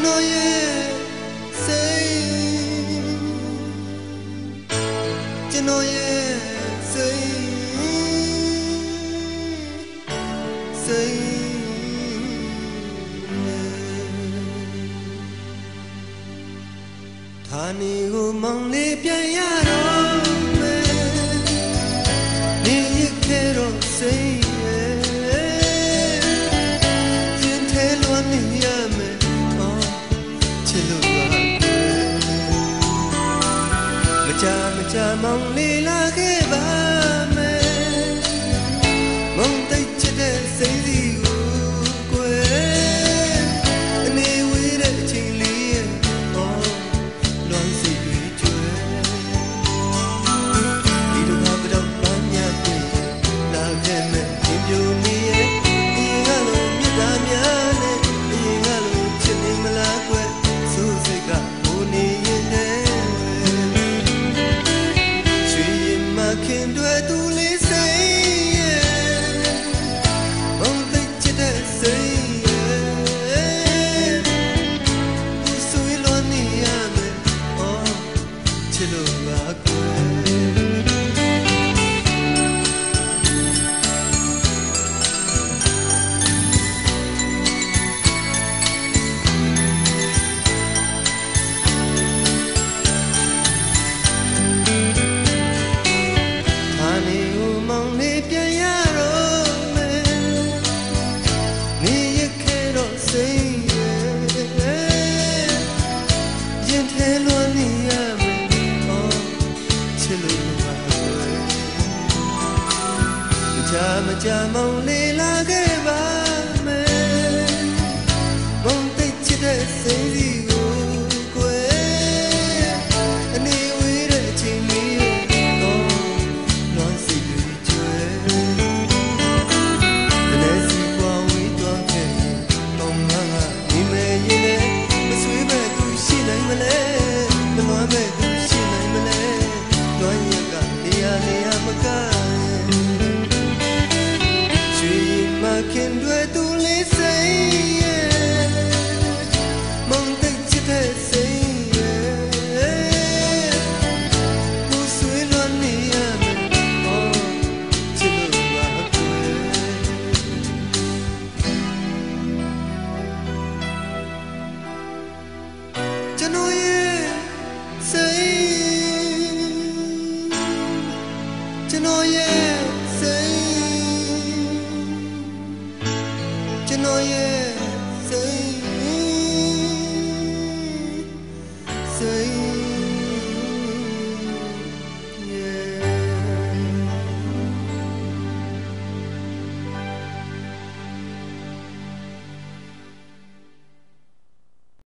တော်ရဲ့စိတ်ကျွန်တော်ရဲ့စိတ်ဌာနေကိုမောင်လေးပြန်ရတော့မယ်နေရခဲ့တော့စိတ်จะมองลีลาแค่บ้าแม่มองติดจะได้สิ่งที่กูเกวยนี่วิเดชิลีโอ้ล้วนสิวิจวยที่ดูเขาไปดอกปัญญาตีลาแค่แม่ที่อยู่นี่ยิ่งอะไรมีตาเมียเนี่ยยิ่งอะไรฉันยิ่งมาลาเกวยสู้สิกะโอ้นี่ยิ่งเด้ခင်တွေသူလေးစိတ်ရဲ့မုန်းသိချစ်တဲ့စိတ်ရဲ့သူဆွေးလွန်နေရမယ်အော်ချစ်လို့ပါကွယ်မကြမောင်လေးလာခဲ့ပါမယ်မုန်းသိချစ်တဲ့စိတ်စီကိုကွယ်အနေဝေးတဲ့အချိန်လေးတော့လွန်စီတွေကျွဲတနေ့စီပွားဝေးတော့ခဲ့မောင်ငါဒီမဲ့ရင်နဲ့မဆွေးမဲ့သူရှိနိုင်မလဲမလွမ်းမဲ့သူရှိနိုင်မလဲလွမ်းရကနေရာမကခင်တွေသူလေးစိတ်ရဲ့မုန်းသိချစ်တဲ့စိတ်ရဲ့ကိုဆွေးလွန်နေရမယ်အော်ချစ်လို့ပါကွယ်ကျွန်တော်ရဲ့စိတ်ကျွန်တော်ရဲ့စိတ်ကျွန်တော်ရဲ့